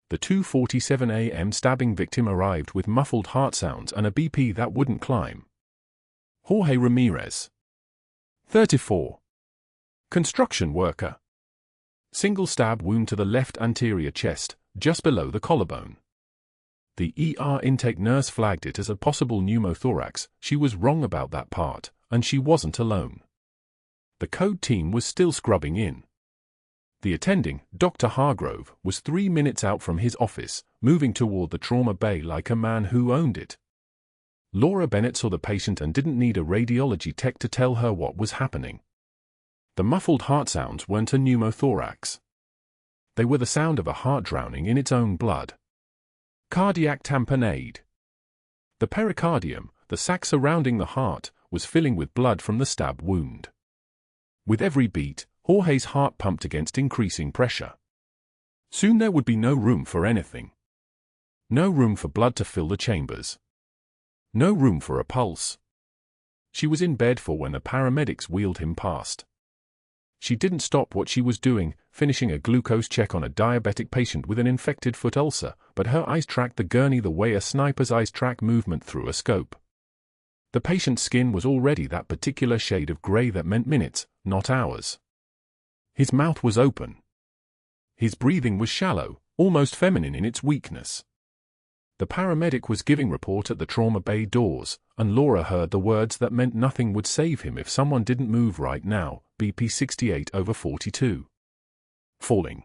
The 2:47 a.m. stabbing victim arrived with muffled heart sounds and a BP that wouldn't climb. Jorge Ramirez, 34. Construction worker. Single stab wound to the left anterior chest, just below the collarbone. The ER intake nurse flagged it as a possible pneumothorax. She was wrong about that part, and she wasn't alone. The code team was still scrubbing in. The attending, Dr. Hargrove, was 3 minutes out from his office, moving toward the trauma bay like a man who owned it. Laura Bennett saw the patient and didn't need a radiology tech to tell her what was happening. The muffled heart sounds weren't a pneumothorax. They were the sound of a heart drowning in its own blood. Cardiac tamponade. The pericardium, the sac surrounding the heart, was filling with blood from the stab wound. With every beat, Jorge's heart pumped against increasing pressure. Soon there would be no room for anything. No room for blood to fill the chambers. No room for a pulse. She was in bed for when the paramedics wheeled him past. She didn't stop what she was doing, finishing a glucose check on a diabetic patient with an infected foot ulcer, but her eyes tracked the gurney the way a sniper's eyes track movement through a scope. The patient's skin was already that particular shade of gray that meant minutes, not hours. His mouth was open. His breathing was shallow, almost feminine in its weakness. The paramedic was giving report at the trauma bay doors, and Laura heard the words that meant nothing would save him if someone didn't move right now, BP 68/42. Falling.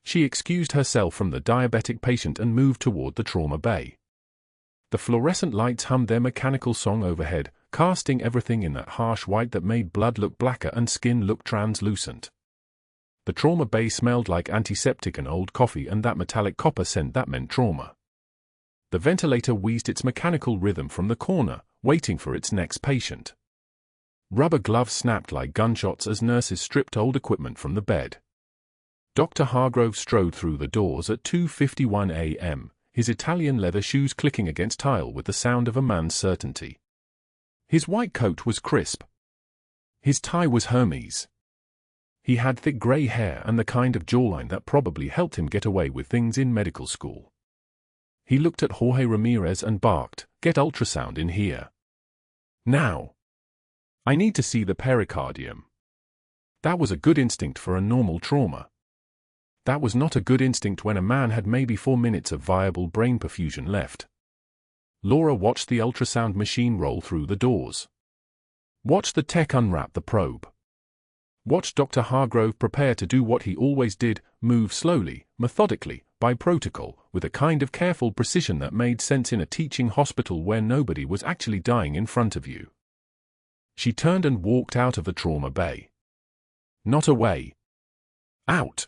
She excused herself from the diabetic patient and moved toward the trauma bay. The fluorescent lights hummed their mechanical song overhead, casting everything in that harsh white that made blood look blacker and skin look translucent. The trauma bay smelled like antiseptic and old coffee, and that metallic copper scent that meant trauma. The ventilator wheezed its mechanical rhythm from the corner, waiting for its next patient. Rubber gloves snapped like gunshots as nurses stripped old equipment from the bed. Dr. Hargrove strode through the doors at 2:51 a.m., his Italian leather shoes clicking against tile with the sound of a man's certainty. His white coat was crisp. His tie was Hermes. He had thick gray hair and the kind of jawline that probably helped him get away with things in medical school. He looked at Jorge Ramirez and barked, "Get ultrasound in here. Now. I need to see the pericardium." That was a good instinct for a normal trauma. That was not a good instinct when a man had maybe 4 minutes of viable brain perfusion left. Laura watched the ultrasound machine roll through the doors. Watched the tech unwrap the probe. Watched Dr. Hargrove prepare to do what he always did, move slowly, methodically, by protocol, with a kind of careful precision that made sense in a teaching hospital where nobody was actually dying in front of you. She turned and walked out of the trauma bay. Not away. Out.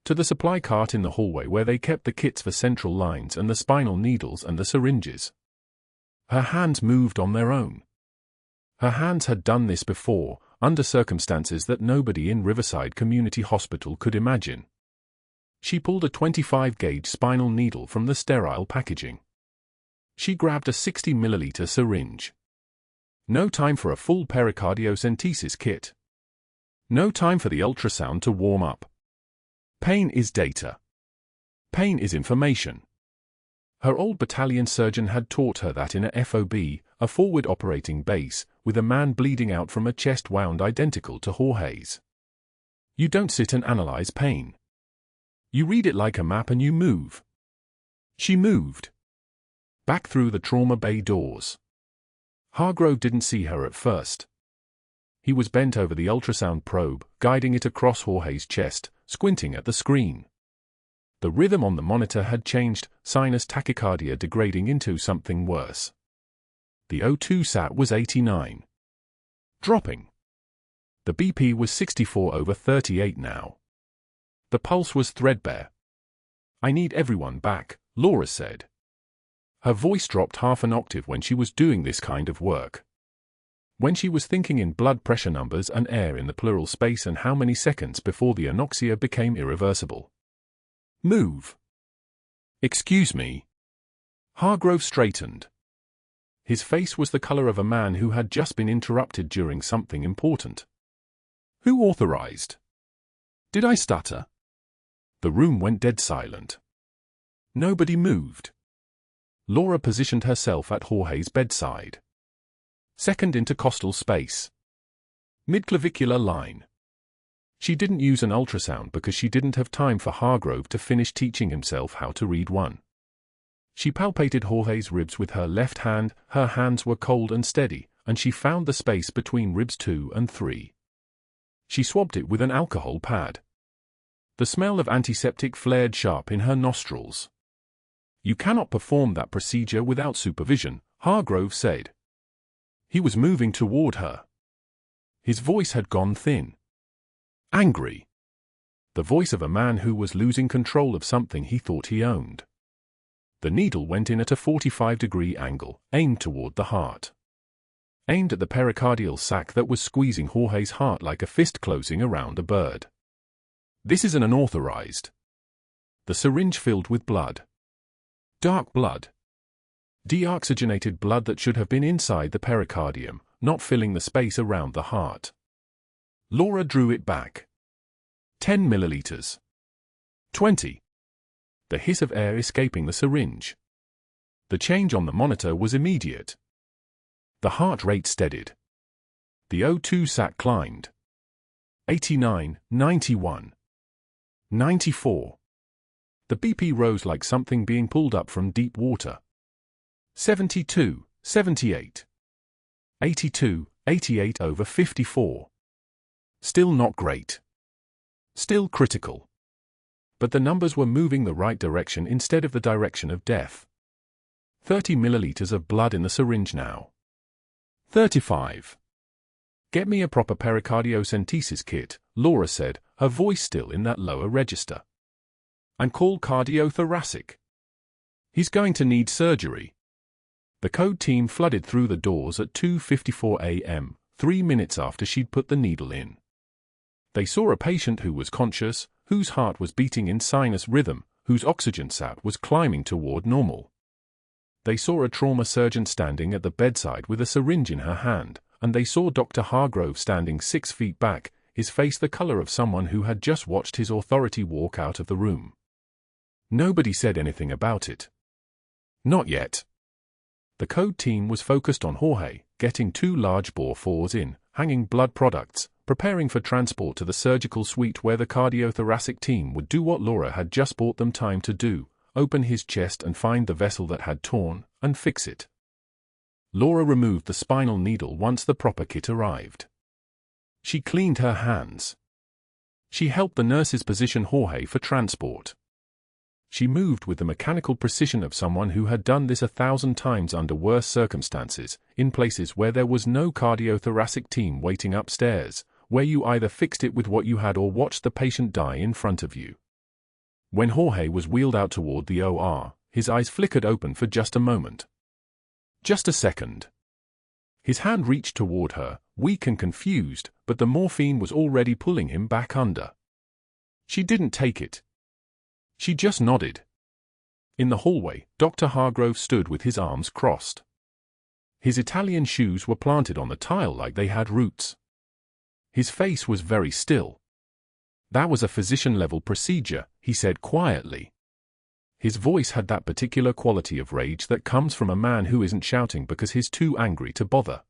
To the supply cart in the hallway where they kept the kits for central lines and the spinal needles and the syringes. Her hands moved on their own. Her hands had done this before, under circumstances that nobody in Riverside Community Hospital could imagine. She pulled a 25-gauge spinal needle from the sterile packaging. She grabbed a 60-milliliter syringe. No time for a full pericardiocentesis kit. No time for the ultrasound to warm up. Pain is data. Pain is information. Her old battalion surgeon had taught her that in a FOB, a forward operating base, with a man bleeding out from a chest wound identical to Jorge's. You don't sit and analyze pain. You read it like a map and you move. She moved. Back through the trauma bay doors. Hargrove didn't see her at first. He was bent over the ultrasound probe, guiding it across Jorge's chest, squinting at the screen. The rhythm on the monitor had changed, sinus tachycardia degrading into something worse. The O2 sat was 89. Dropping. The BP was 64/38 now. The pulse was threadbare. "I need everyone back," Laura said. Her voice dropped half an octave when she was doing this kind of work. When she was thinking in blood pressure numbers and air in the pleural space and how many seconds before the anoxia became irreversible. Move. Excuse me. Hargrove straightened. His face was the color of a man who had just been interrupted during something important. Who authorized? Did I stutter? The room went dead silent. Nobody moved. Laura positioned herself at Jorge's bedside. Second intercostal space. Midclavicular line. She didn't use an ultrasound because she didn't have time for Hargrove to finish teaching himself how to read one. She palpated Jorge's ribs with her left hand. Her hands were cold and steady, and she found the space between ribs 2 and 3. She swabbed it with an alcohol pad. The smell of antiseptic flared sharp in her nostrils. "You cannot perform that procedure without supervision," Hargrove said. He was moving toward her. His voice had gone thin. Angry. The voice of a man who was losing control of something he thought he owned. The needle went in at a 45-degree angle, aimed toward the heart. Aimed at the pericardial sac that was squeezing Jorge's heart like a fist closing around a bird. "This is an unauthorized." The syringe filled with blood. Dark blood. Deoxygenated blood that should have been inside the pericardium, not filling the space around the heart. Laura drew it back. 10 milliliters. 20. The hiss of air escaping the syringe. The change on the monitor was immediate. The heart rate steadied. The O2 sat climbed. 89, 91. 94. The BP rose like something being pulled up from deep water. 72, 78. 82, 88 over 54. Still not great. Still critical. But the numbers were moving the right direction instead of the direction of death. 30 milliliters of blood in the syringe now. 35. "Get me a proper pericardiocentesis kit," Laura said, her voice still in that lower register. "And call cardiothoracic. He's going to need surgery." The code team flooded through the doors at 2:54 a.m., 3 minutes after she'd put the needle in. They saw a patient who was conscious, whose heart was beating in sinus rhythm, whose oxygen sat was climbing toward normal. They saw a trauma surgeon standing at the bedside with a syringe in her hand, and they saw Dr. Hargrove standing 6 feet back, his face the color of someone who had just watched his authority walk out of the room. Nobody said anything about it. Not yet. The code team was focused on Jorge, getting 2 large bore 4s in, hanging blood products, preparing for transport to the surgical suite where the cardiothoracic team would do what Laura had just bought them time to do, open his chest and find the vessel that had torn, and fix it. Laura removed the spinal needle once the proper kit arrived. She cleaned her hands. She helped the nurses position Jorge for transport. She moved with the mechanical precision of someone who had done this 1,000 times under worse circumstances, in places where there was no cardiothoracic team waiting upstairs, where you either fixed it with what you had or watched the patient die in front of you. When Jorge was wheeled out toward the OR, his eyes flickered open for just a moment. Just a second. His hand reached toward her, weak and confused, but the morphine was already pulling him back under. She didn't take it. She just nodded. In the hallway, Dr. Hargrove stood with his arms crossed. His Italian shoes were planted on the tile like they had roots. His face was very still. "That was a physician-level procedure," he said quietly. His voice had that particular quality of rage that comes from a man who isn't shouting because he's too angry to bother.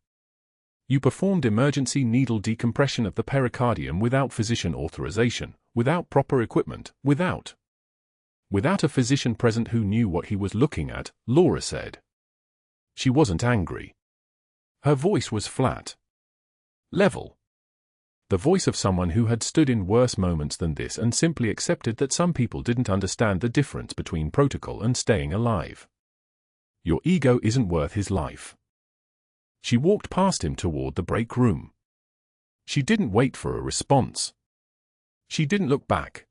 "You performed emergency needle decompression of the pericardium without physician authorization, without proper equipment, without a physician present who knew what he was looking at," Laura said. She wasn't angry. Her voice was flat. Level. The voice of someone who had stood in worse moments than this and simply accepted that some people didn't understand the difference between protocol and staying alive. Your ego isn't worth his life. She walked past him toward the break room. She didn't wait for a response. She didn't look back.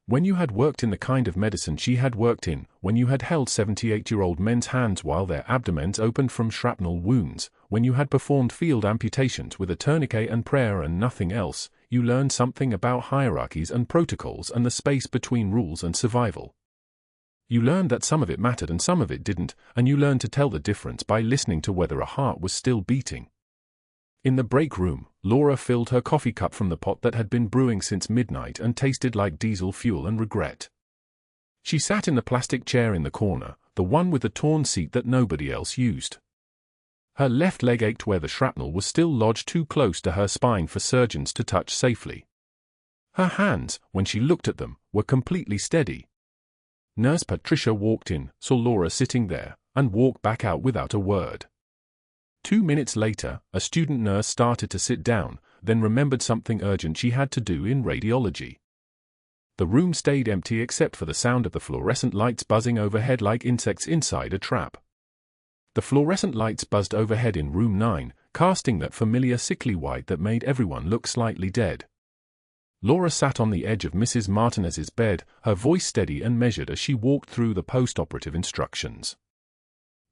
When you had worked in the kind of medicine she had worked in, when you had held 78-year-old men's hands while their abdomens opened from shrapnel wounds, when you had performed field amputations with a tourniquet and prayer and nothing else, you learned something about hierarchies and protocols and the space between rules and survival. You learned that some of it mattered and some of it didn't, and you learned to tell the difference by listening to whether a heart was still beating. In the break room, Laura filled her coffee cup from the pot that had been brewing since midnight and tasted like diesel fuel and regret. She sat in the plastic chair in the corner, the one with the torn seat that nobody else used. Her left leg ached where the shrapnel was still lodged too close to her spine for surgeons to touch safely. Her hands, when she looked at them, were completely steady. Nurse Patricia walked in, saw Laura sitting there, and walked back out without a word. 2 minutes later, a student nurse started to sit down, then remembered something urgent she had to do in radiology. The room stayed empty except for the sound of the fluorescent lights buzzing overhead like insects inside a trap. The fluorescent lights buzzed overhead in room 9, casting that familiar sickly white that made everyone look slightly dead. Laura sat on the edge of Mrs. Martinez's bed, her voice steady and measured as she walked through the post-operative instructions.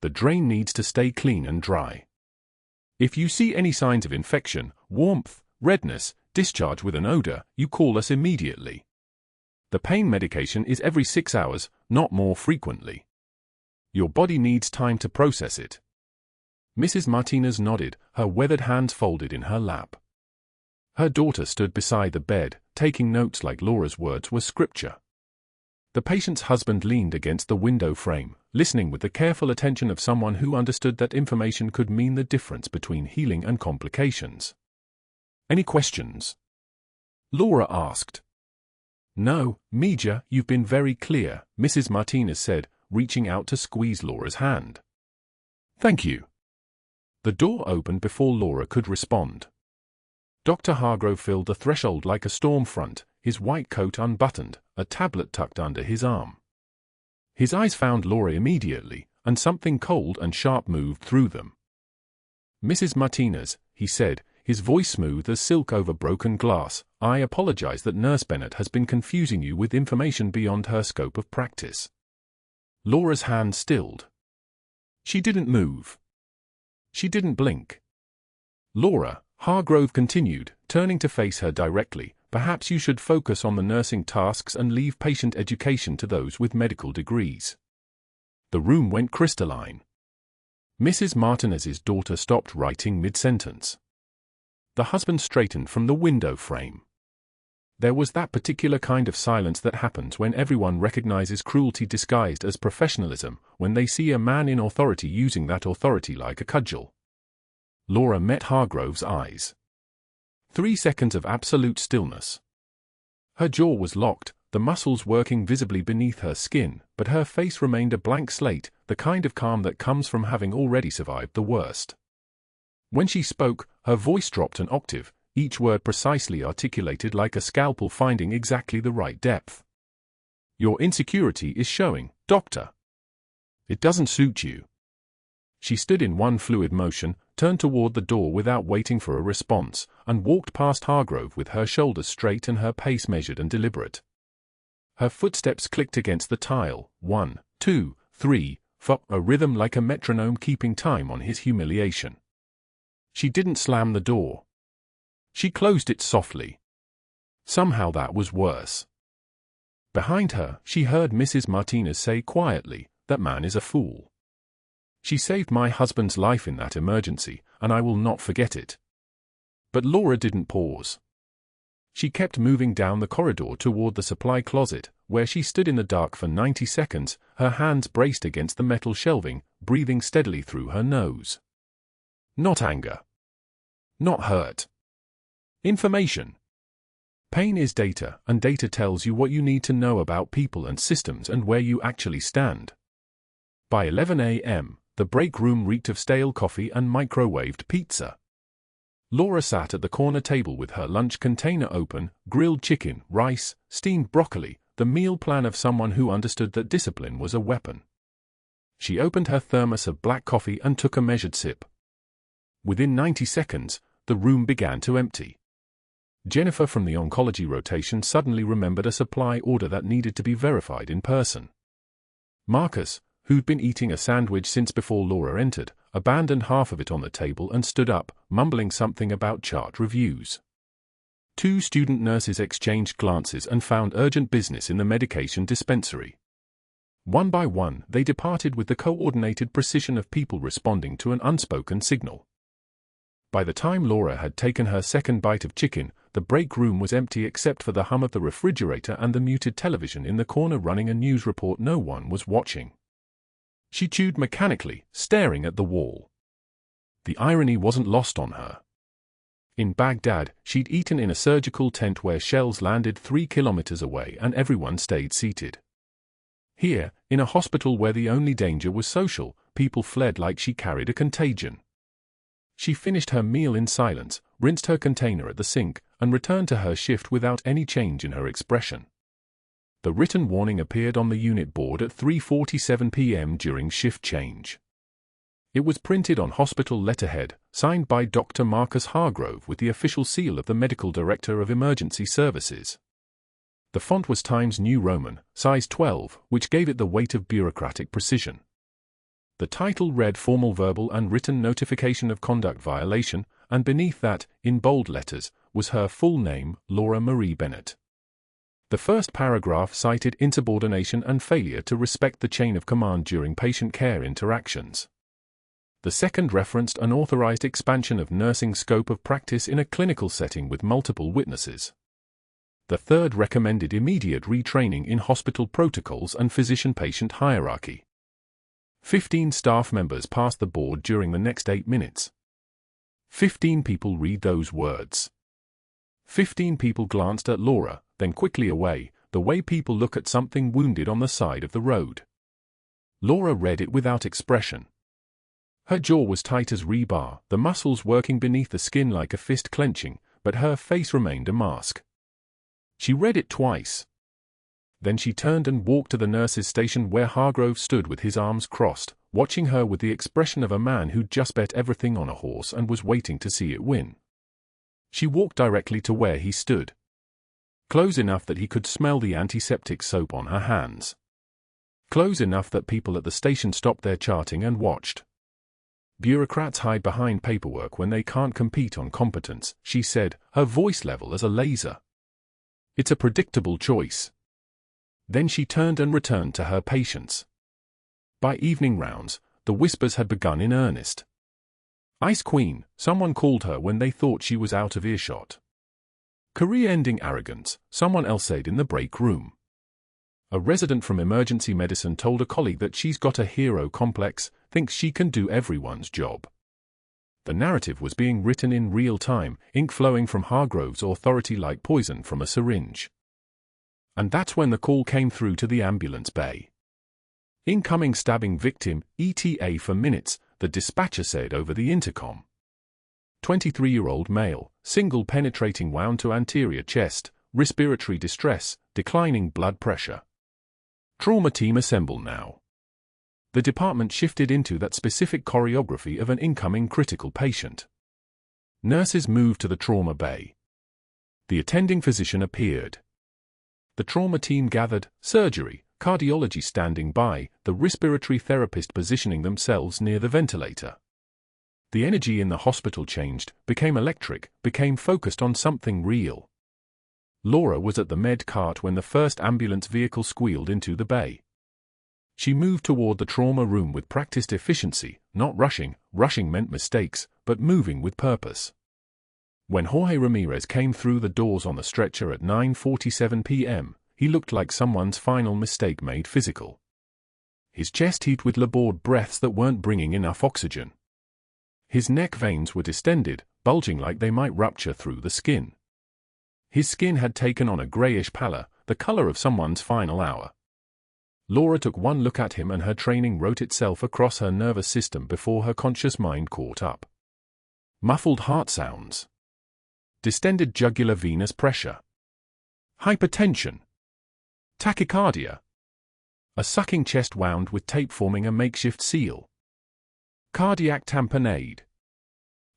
The drain needs to stay clean and dry. If you see any signs of infection, warmth, redness, discharge with an odor, you call us immediately. The pain medication is every 6 hours, not more frequently. Your body needs time to process it. Mrs. Martinez nodded, her weathered hands folded in her lap. Her daughter stood beside the bed, taking notes like Laura's words were scripture. The patient's husband leaned against the window frame, listening with the careful attention of someone who understood that information could mean the difference between healing and complications. Any questions? Laura asked. No, Mija, you've been very clear, Mrs. Martinez said, reaching out to squeeze Laura's hand. Thank you. The door opened before Laura could respond. Dr. Hargrove filled the threshold like a storm front, his white coat unbuttoned, a tablet tucked under his arm. His eyes found Laura immediately, and something cold and sharp moved through them. Mrs. Martinez, he said, his voice smooth as silk over broken glass, I apologize that Nurse Bennett has been confusing you with information beyond her scope of practice. Laura's hand stilled. She didn't move. She didn't blink. Laura, Hargrove continued, turning to face her directly, perhaps you should focus on the nursing tasks and leave patient education to those with medical degrees. The room went crystalline. Mrs. Martinez's daughter stopped writing mid-sentence. The husband straightened from the window frame. There was that particular kind of silence that happens when everyone recognizes cruelty disguised as professionalism, when they see a man in authority using that authority like a cudgel. Laura met Hargrove's eyes. 3 seconds of absolute stillness. Her jaw was locked, the muscles working visibly beneath her skin, but her face remained a blank slate, the kind of calm that comes from having already survived the worst. When she spoke, her voice dropped an octave, each word precisely articulated like a scalpel finding exactly the right depth. Your insecurity is showing, doctor. It doesn't suit you. She stood in one fluid motion, turned toward the door without waiting for a response, and walked past Hargrove with her shoulders straight and her pace measured and deliberate. Her footsteps clicked against the tile, 1, 2, 3, 4, a rhythm like a metronome keeping time on his humiliation. She didn't slam the door. She closed it softly. Somehow that was worse. Behind her, she heard Mrs. Martinez say quietly, that man is a fool. She saved my husband's life in that emergency, and I will not forget it. But Laura didn't pause. She kept moving down the corridor toward the supply closet, where she stood in the dark for 90 seconds, her hands braced against the metal shelving, breathing steadily through her nose. Not anger. Not hurt. Information. Pain is data, and data tells you what you need to know about people and systems and where you actually stand. By 11 a.m., the break room reeked of stale coffee and microwaved pizza. Laura sat at the corner table with her lunch container open, grilled chicken, rice, steamed broccoli, the meal plan of someone who understood that discipline was a weapon. She opened her thermos of black coffee and took a measured sip. Within 90 seconds, the room began to empty. Jennifer from the oncology rotation suddenly remembered a supply order that needed to be verified in person. Marcus, who'd been eating a sandwich since before Laura entered, abandoned half of it on the table and stood up, mumbling something about chart reviews. 2 student nurses exchanged glances and found urgent business in the medication dispensary. One by one, they departed with the coordinated precision of people responding to an unspoken signal. By the time Laura had taken her second bite of chicken, the break room was empty except for the hum of the refrigerator and the muted television in the corner running a news report no one was watching. She chewed mechanically, staring at the wall. The irony wasn't lost on her. In Baghdad, she'd eaten in a surgical tent where shells landed 3 kilometers away and everyone stayed seated. Here, in a hospital where the only danger was social, people fled like she carried a contagion. She finished her meal in silence, rinsed her container at the sink, and returned to her shift without any change in her expression. The written warning appeared on the unit board at 3:47 p.m. during shift change. It was printed on hospital letterhead, signed by Dr. Marcus Hargrove with the official seal of the Medical Director of Emergency Services. The font was Times New Roman, size 12, which gave it the weight of bureaucratic precision. The title read Formal Verbal and Written Notification of Conduct Violation, and beneath that, in bold letters, was her full name, Laura Marie Bennett. The first paragraph cited insubordination and failure to respect the chain of command during patient care interactions. The second referenced unauthorized expansion of nursing scope of practice in a clinical setting with multiple witnesses. The third recommended immediate retraining in hospital protocols and physician-patient hierarchy. 15 staff members passed the board during the next 8 minutes. 15 people read those words. 15 people glanced at Laura, then quickly away, the way people look at something wounded on the side of the road. Laura read it without expression. Her jaw was tight as rebar, the muscles working beneath the skin like a fist clenching, but her face remained a mask. She read it twice. Then she turned and walked to the nurse's station where Hargrove stood with his arms crossed, watching her with the expression of a man who'd just bet everything on a horse and was waiting to see it win. She walked directly to where he stood. Close enough that he could smell the antiseptic soap on her hands. Close enough that people at the station stopped their charting and watched. Bureaucrats hide behind paperwork when they can't compete on competence, she said, her voice level as a laser. It's a predictable choice. Then she turned and returned to her patients. By evening rounds, the whispers had begun in earnest. Ice Queen, someone called her when they thought she was out of earshot. Career-ending arrogance, someone else said in the break room. A resident from emergency medicine told a colleague that she's got a hero complex, thinks she can do everyone's job. The narrative was being written in real time, ink flowing from Hargrove's authority like poison from a syringe. And that's when the call came through to the ambulance bay. Incoming stabbing victim, ETA for minutes, the dispatcher said over the intercom. 23-year-old male, single penetrating wound to anterior chest, respiratory distress, declining blood pressure. Trauma team assemble now. The department shifted into that specific choreography of an incoming critical patient. Nurses moved to the trauma bay. The attending physician appeared. The trauma team gathered, surgery, cardiology standing by, the respiratory therapist positioning themselves near the ventilator. The energy in the hospital changed, became electric, became focused on something real. Laura was at the med cart when the first ambulance vehicle squealed into the bay. She moved toward the trauma room with practiced efficiency, not rushing. Rushing meant mistakes, but moving with purpose. When Jorge Ramirez came through the doors on the stretcher at 9:47 p.m., he looked like someone's final mistake made physical. His chest heaved with labored breaths that weren't bringing enough oxygen. His neck veins were distended, bulging like they might rupture through the skin. His skin had taken on a grayish pallor, the color of someone's final hour. Laura took one look at him and her training wrote itself across her nervous system before her conscious mind caught up. Muffled heart sounds. Distended jugular venous pressure. Hypertension. Tachycardia. A sucking chest wound with tape forming a makeshift seal. Cardiac tamponade.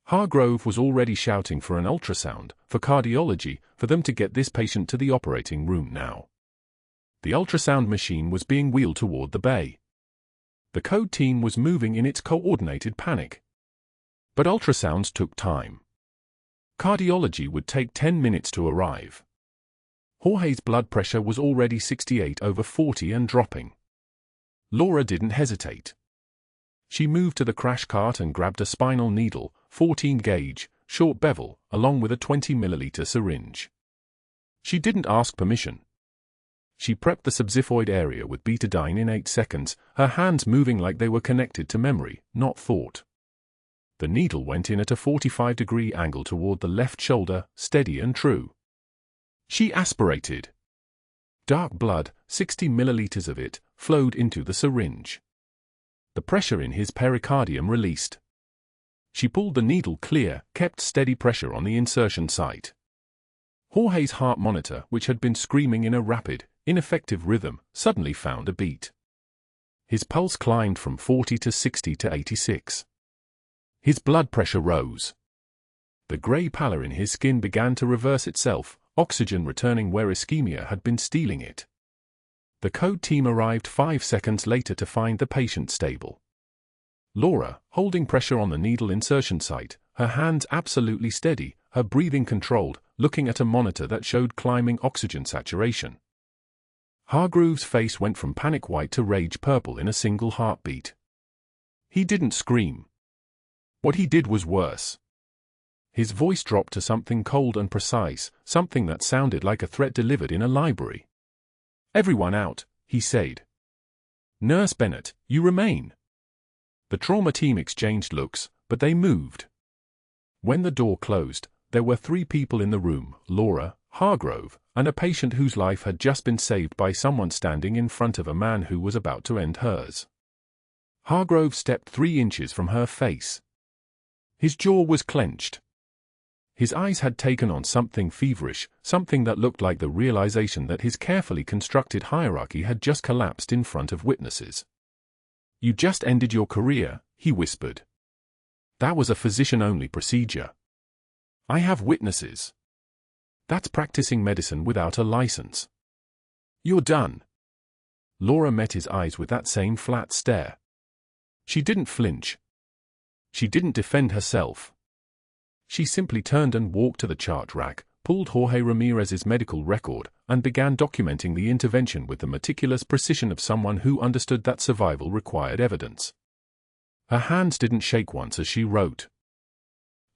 Hargrove was already shouting for an ultrasound, for cardiology, for them to get this patient to the operating room now. The ultrasound machine was being wheeled toward the bay. The code team was moving in its coordinated panic. But ultrasounds took time. Cardiology would take 10 minutes to arrive. Jorge's blood pressure was already 68/40 and dropping. Laura didn't hesitate. She moved to the crash cart and grabbed a spinal needle, 14 gauge, short bevel, along with a 20 milliliter syringe. She didn't ask permission. She prepped the subxiphoid area with betadine in 8 seconds, her hands moving like they were connected to memory, not thought. The needle went in at a 45-degree angle toward the left shoulder, steady and true. She aspirated. Dark blood, 60 milliliters of it, flowed into the syringe. The pressure in his pericardium released. She pulled the needle clear, kept steady pressure on the insertion site. Jorge's heart monitor, which had been screaming in a rapid, ineffective rhythm, suddenly found a beat. His pulse climbed from 40 to 60 to 86. His blood pressure rose. The gray pallor in his skin began to reverse itself, oxygen returning where ischemia had been stealing it. The code team arrived 5 seconds later to find the patient stable. Laura, holding pressure on the needle insertion site, her hands absolutely steady, her breathing controlled, looking at a monitor that showed climbing oxygen saturation. Hargrove's face went from panic white to rage purple in a single heartbeat. He didn't scream. What he did was worse. His voice dropped to something cold and precise, something that sounded like a threat delivered in a library. "Everyone out," he said. "Nurse Bennett, you remain." The trauma team exchanged looks, but they moved. When the door closed, there were 3 people in the room, Laura, Hargrove, and a patient whose life had just been saved by someone standing in front of a man who was about to end hers. Hargrove stepped 3 inches from her face. His jaw was clenched. His eyes had taken on something feverish, something that looked like the realization that his carefully constructed hierarchy had just collapsed in front of witnesses. "You just ended your career," he whispered. "That was a physician-only procedure. I have witnesses. That's practicing medicine without a license. You're done." Laura met his eyes with that same flat stare. She didn't flinch. She didn't defend herself. She simply turned and walked to the chart rack, pulled Jorge Ramirez's medical record, and began documenting the intervention with the meticulous precision of someone who understood that survival required evidence. Her hands didn't shake once as she wrote.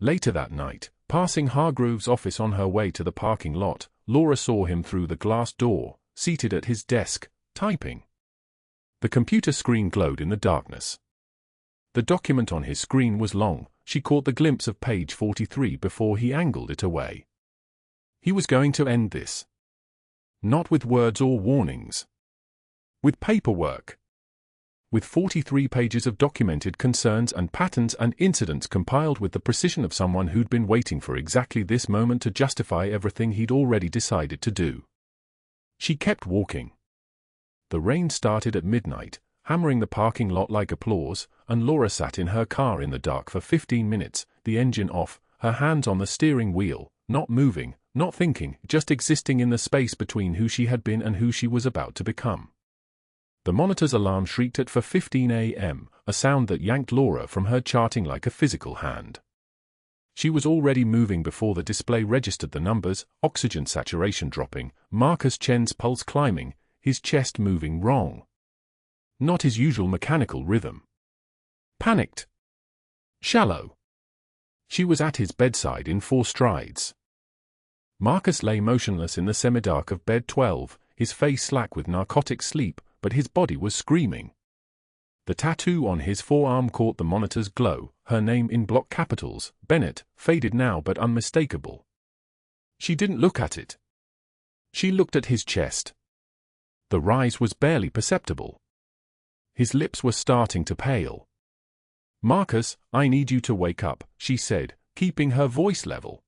Later that night, passing Hargrove's office on her way to the parking lot, Laura saw him through the glass door, seated at his desk, typing. The computer screen glowed in the darkness. The document on his screen was long. She caught the glimpse of page 43 before he angled it away. He was going to end this. Not with words or warnings. With paperwork. With 43 pages of documented concerns and patterns and incidents compiled with the precision of someone who'd been waiting for exactly this moment to justify everything he'd already decided to do. She kept walking. The rain started at midnight, hammering the parking lot like applause, and Laura sat in her car in the dark for 15 minutes, the engine off, her hands on the steering wheel, not moving, not thinking, just existing in the space between who she had been and who she was about to become. The monitor's alarm shrieked at 4:15 a.m., a sound that yanked Laura from her charting like a physical hand. She was already moving before the display registered the numbers, oxygen saturation dropping, Marcus Chen's pulse climbing, his chest moving wrong. Not his usual mechanical rhythm. Panicked. Shallow. She was at his bedside in 4 strides. Marcus lay motionless in the semi-dark of bed 12, his face slack with narcotic sleep, but his body was screaming. The tattoo on his forearm caught the monitor's glow, her name in block capitals, Bennett, faded now but unmistakable. She didn't look at it. She looked at his chest. The rise was barely perceptible. His lips were starting to pale. "Marcus, I need you to wake up," she said, keeping her voice level.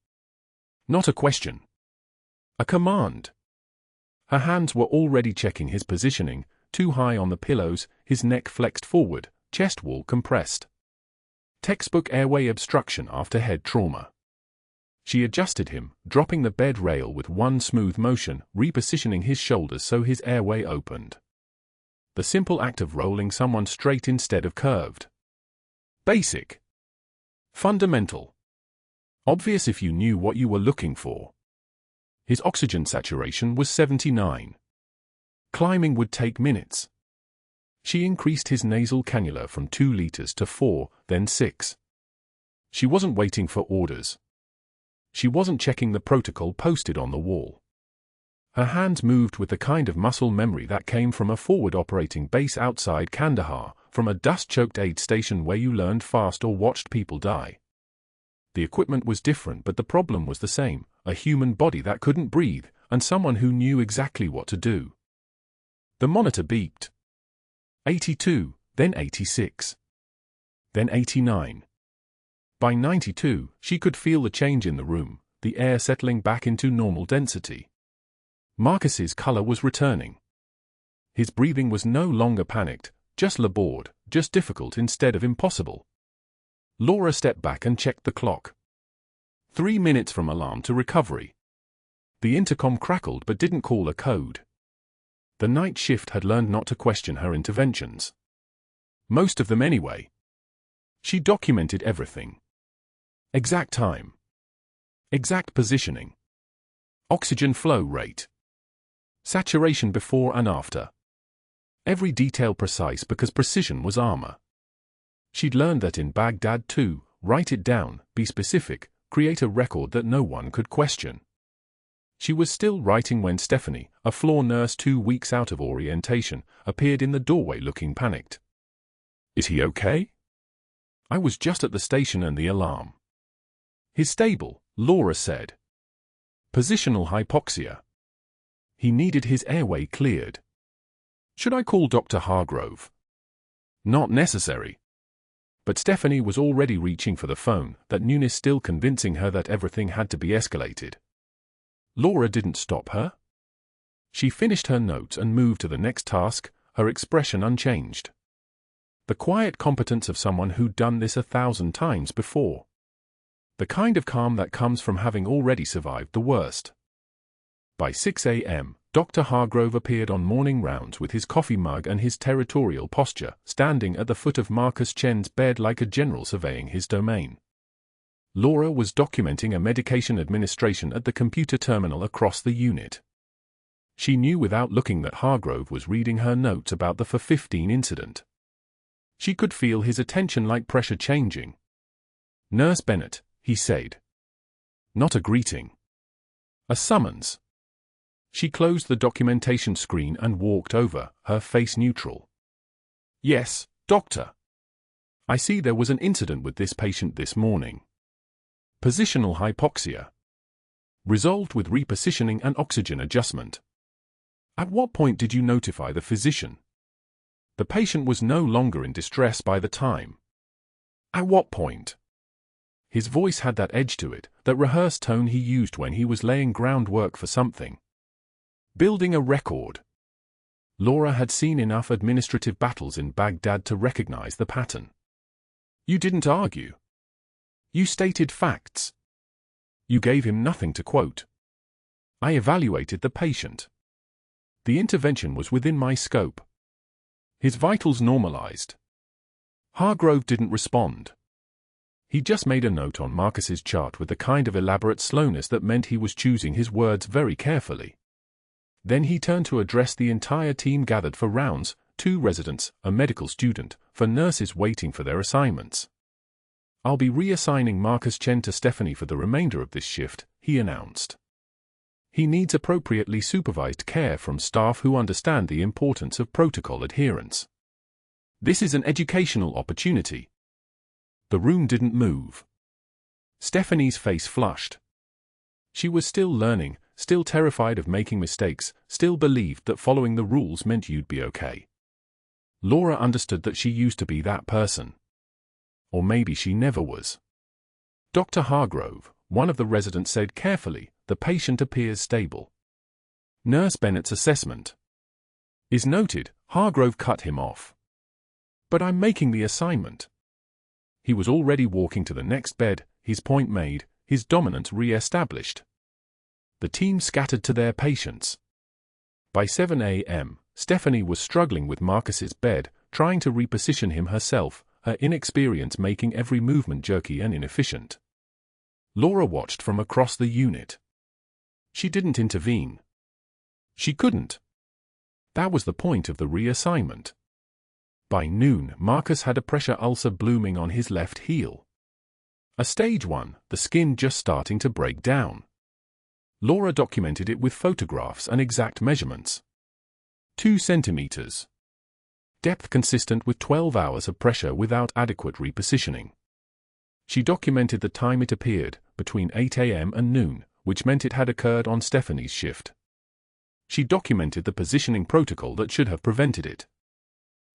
Not a question. A command. Her hands were already checking his positioning, too high on the pillows, his neck flexed forward, chest wall compressed. Textbook airway obstruction after head trauma. She adjusted him, dropping the bed rail with one smooth motion, repositioning his shoulders so his airway opened. The simple act of rolling someone straight instead of curved. Basic. Fundamental. Obvious if you knew what you were looking for. His oxygen saturation was 79. Climbing would take minutes. She increased his nasal cannula from 2 liters to 4, then 6. She wasn't waiting for orders. She wasn't checking the protocol posted on the wall. Her hands moved with the kind of muscle memory that came from a forward operating base outside Kandahar, from a dust-choked aid station where you learned fast or watched people die. The equipment was different, but the problem was the same: a human body that couldn't breathe, and someone who knew exactly what to do. The monitor beeped. 82, then 86. Then 89. By 92, she could feel the change in the room, the air settling back into normal density. Marcus's color was returning. His breathing was no longer panicked, just labored, just difficult instead of impossible. Laura stepped back and checked the clock. 3 minutes from alarm to recovery. The intercom crackled but didn't call a code. The night shift had learned not to question her interventions. Most of them anyway. She documented everything. Exact time. Exact positioning. Oxygen flow rate. Saturation before and after. Every detail precise because precision was armor. She'd learned that in Baghdad too: write it down, be specific, create a record that no one could question. She was still writing when Stephanie, a floor nurse 2 weeks out of orientation, appeared in the doorway looking panicked. "Is he okay?" "I was just at the station and the alarm." "He's stable," Laura said. "Positional hypoxia. He needed his airway cleared." "Should I call Dr. Hargrove?" "Not necessary." But Stephanie was already reaching for the phone, that newness still convincing her that everything had to be escalated. Laura didn't stop her. She finished her notes and moved to the next task, her expression unchanged. The quiet competence of someone who'd done this 1,000 times before. The kind of calm that comes from having already survived the worst. By 6 a.m., Dr. Hargrove appeared on morning rounds with his coffee mug and his territorial posture, standing at the foot of Marcus Chen's bed like a general surveying his domain. Laura was documenting a medication administration at the computer terminal across the unit. She knew without looking that Hargrove was reading her notes about the 4:15 incident. She could feel his attention like pressure changing. "Nurse Bennett," he said. Not a greeting. A summons. She closed the documentation screen and walked over, her face neutral. "Yes, doctor. I see there was an incident with this patient this morning. Positional hypoxia. Resolved with repositioning and oxygen adjustment. At what point did you notify the physician? The patient was no longer in distress by the time. At what point?" His voice had that edge to it, that rehearsed tone he used when he was laying groundwork for something. Building a record. Laura had seen enough administrative battles in Baghdad to recognize the pattern. "You didn't argue. You stated facts. You gave him nothing to quote. I evaluated the patient. The intervention was within my scope. His vitals normalized." Hargrove didn't respond. He just made a note on Marcus's chart with the kind of elaborate slowness that meant he was choosing his words very carefully. Then he turned to address the entire team gathered for rounds, 2 residents, a medical student, for nurses waiting for their assignments. "I'll be reassigning Marcus Chen to Stephanie for the remainder of this shift," he announced. "He needs appropriately supervised care from staff who understand the importance of protocol adherence. This is an educational opportunity." The room didn't move. Stephanie's face flushed. She was still learning, still terrified of making mistakes, still believed that following the rules meant you'd be okay. Laura understood that she used to be that person. Or maybe she never was. "Dr. Hargrove," one of the residents said carefully, "the patient appears stable." "Nurse Bennett's assessment is noted," Hargrove cut him off. "But I'm making the assignment." He was already walking to the next bed, his point made, his dominance re-established. The team scattered to their patients. By 7 a.m., Stephanie was struggling with Marcus's bed, trying to reposition him herself, her inexperience making every movement jerky and inefficient. Laura watched from across the unit. She didn't intervene. She couldn't. That was the point of the reassignment. By noon, Marcus had a pressure ulcer blooming on his left heel. A stage 1, the skin just starting to break down. Laura documented it with photographs and exact measurements. 2 centimeters. Depth consistent with 12 hours of pressure without adequate repositioning. She documented the time it appeared, between 8 a.m. and noon, which meant it had occurred on Stephanie's shift. She documented the positioning protocol that should have prevented it.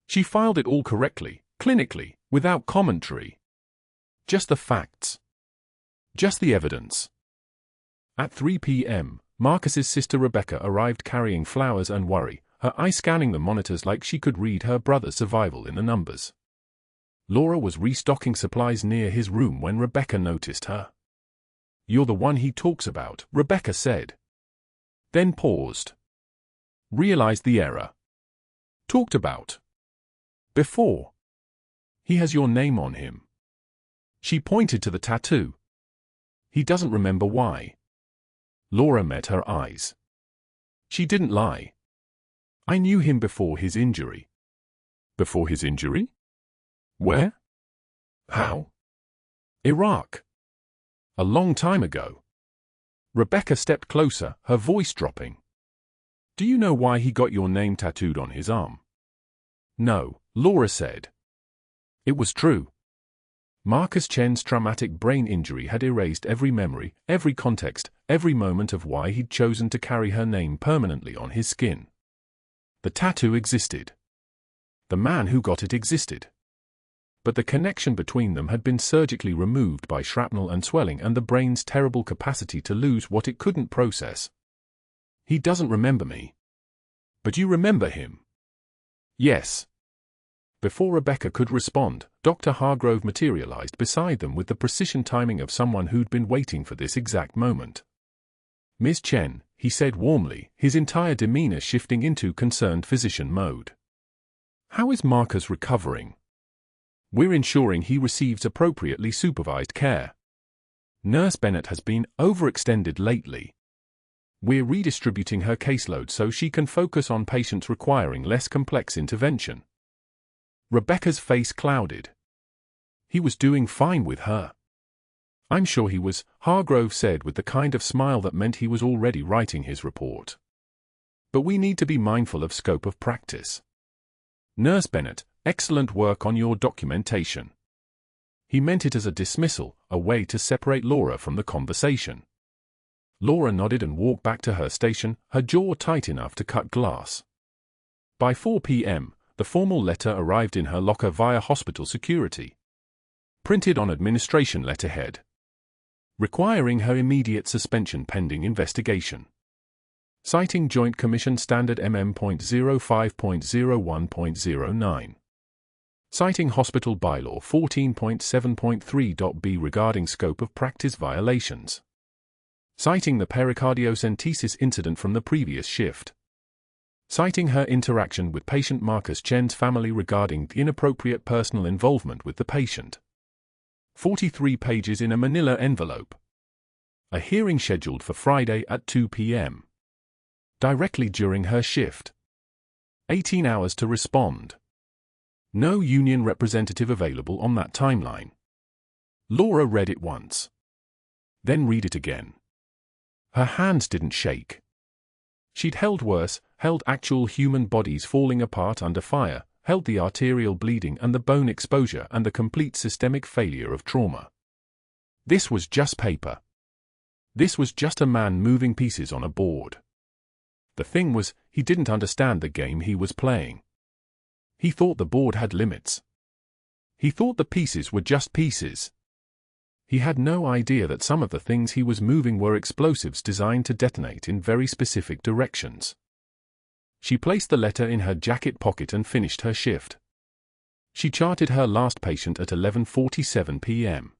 She filed it all correctly, clinically, without commentary. Just the facts. Just the evidence. At 3 p.m., Marcus's sister Rebecca arrived carrying flowers and worry, her eye scanning the monitors like she could read her brother's survival in the numbers. Laura was restocking supplies near his room when Rebecca noticed her. "You're the one he talks about," Rebecca said. Then paused. Realized the error. "Talked about? Before. He has your name on him." She pointed to the tattoo. "He doesn't remember why." Laura met her eyes. She didn't lie. "I knew him before his injury." "Before his injury? Where? How?" "Iraq. A long time ago." Rebecca stepped closer, her voice dropping. "Do you know why he got your name tattooed on his arm?" "No," Laura said. It was true. Marcus Chen's traumatic brain injury had erased every memory, every context, every moment of why he'd chosen to carry her name permanently on his skin. The tattoo existed. The man who got it existed. But the connection between them had been surgically removed by shrapnel and swelling and the brain's terrible capacity to lose what it couldn't process. "He doesn't remember me." "But you remember him." "Yes." Before Rebecca could respond, Dr. Hargrove materialized beside them with the precision timing of someone who'd been waiting for this exact moment. "Ms. Chen," he said warmly, his entire demeanor shifting into concerned physician mode. "How is Marcus recovering?" "We're ensuring he receives appropriately supervised care. Nurse Bennett has been overextended lately. We're redistributing her caseload so she can focus on patients requiring less complex intervention." Rebecca's face clouded. "He was doing fine with her." "I'm sure he was," Hargrove said with the kind of smile that meant he was already writing his report. "But we need to be mindful of scope of practice. Nurse Bennett, excellent work on your documentation." He meant it as a dismissal, a way to separate Laura from the conversation. Laura nodded and walked back to her station, her jaw tight enough to cut glass. By 4 p.m., the formal letter arrived in her locker via hospital security. Printed on administration letterhead. Requiring her immediate suspension pending investigation. Citing Joint Commission Standard MM.05.01.09. Citing Hospital Bylaw 14.7.3.b regarding scope of practice violations. Citing the pericardiocentesis incident from the previous shift. Citing her interaction with patient Marcus Chen's family regarding the inappropriate personal involvement with the patient. 43 pages in a manila envelope. A hearing scheduled for Friday at 2 p.m. Directly during her shift. 18 hours to respond. No union representative available on that timeline. Laura read it once. Then read it again. Her hands didn't shake. She'd held worse, held actual human bodies falling apart under fire, held the arterial bleeding and the bone exposure and the complete systemic failure of trauma. This was just paper. This was just a man moving pieces on a board. The thing was, he didn't understand the game he was playing. He thought the board had limits. He thought the pieces were just pieces. He had no idea that some of the things he was moving were explosives designed to detonate in very specific directions. She placed the letter in her jacket pocket and finished her shift. She charted her last patient at 11:47 p.m.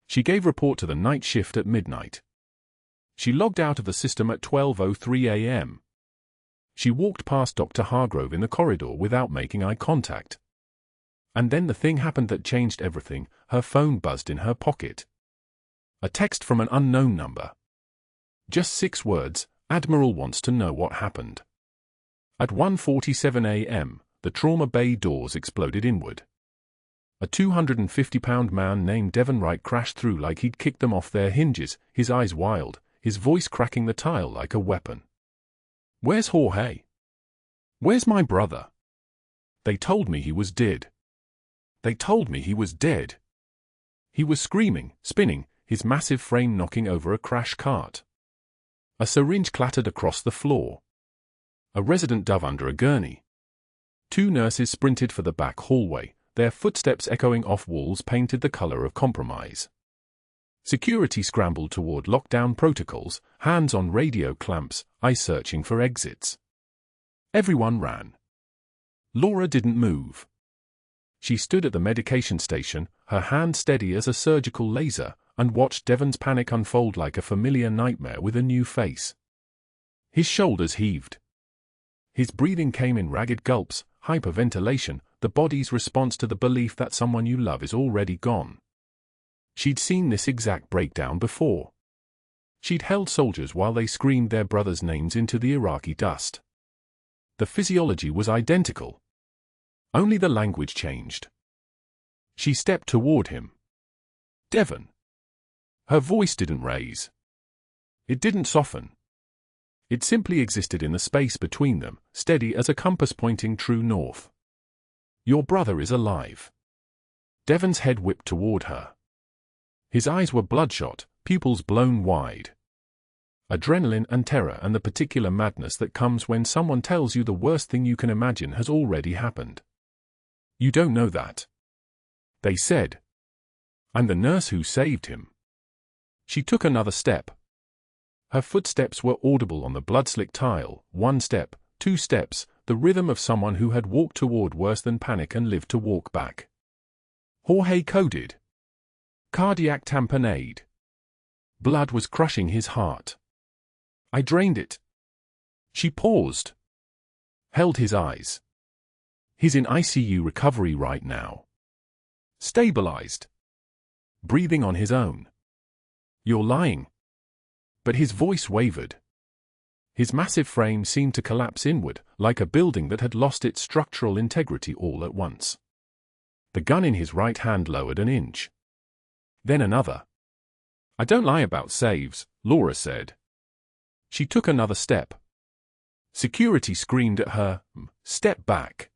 She gave report to the night shift at midnight. She logged out of the system at 12:03 a.m. She walked past Dr. Hargrove in the corridor without making eye contact. And then the thing happened that changed everything. Her phone buzzed in her pocket. A text from an unknown number. Just 6 words, "Admiral wants to know what happened." At 1:47 a.m., the trauma bay doors exploded inward. A 250-pound man named Devon Wright crashed through like he'd kicked them off their hinges, his eyes wild, his voice cracking the tile like a weapon. "Where's Jorge? Where's my brother? They told me he was dead. They told me he was dead." He was screaming, spinning, his massive frame knocking over a crash cart. A syringe clattered across the floor. A resident dove under a gurney. Two nurses sprinted for the back hallway, their footsteps echoing off walls painted the color of compromise. Security scrambled toward lockdown protocols, hands on radio clamps, eyes searching for exits. Everyone ran. Laura didn't move. She stood at the medication station, her hand steady as a surgical laser, and watched Devon's panic unfold like a familiar nightmare with a new face. His shoulders heaved. His breathing came in ragged gulps, hyperventilation, the body's response to the belief that someone you love is already gone. She'd seen this exact breakdown before. She'd held soldiers while they screamed their brothers' names into the Iraqi dust. The physiology was identical. Only the language changed. She stepped toward him. "Devon." Her voice didn't raise. It didn't soften. It simply existed in the space between them, steady as a compass pointing true north. "Your brother is alive." Devon's head whipped toward her. His eyes were bloodshot, pupils blown wide. Adrenaline and terror and the particular madness that comes when someone tells you the worst thing you can imagine has already happened. "You don't know that," they said. "I'm the nurse who saved him." She took another step. Her footsteps were audible on the blood-slick tile, 1 step, 2 steps, the rhythm of someone who had walked toward worse than panic and lived to walk back. Jorge coded. Cardiac tamponade. Blood was crushing his heart. "I drained it." She paused. Held his eyes. "He's in ICU recovery right now. Stabilized. Breathing on his own." "You're lying." But his voice wavered. His massive frame seemed to collapse inward, like a building that had lost its structural integrity all at once. The gun in his right hand lowered an inch. Then another. "I don't lie about saves," Laura said. She took another step. Security screamed at her, "Step back."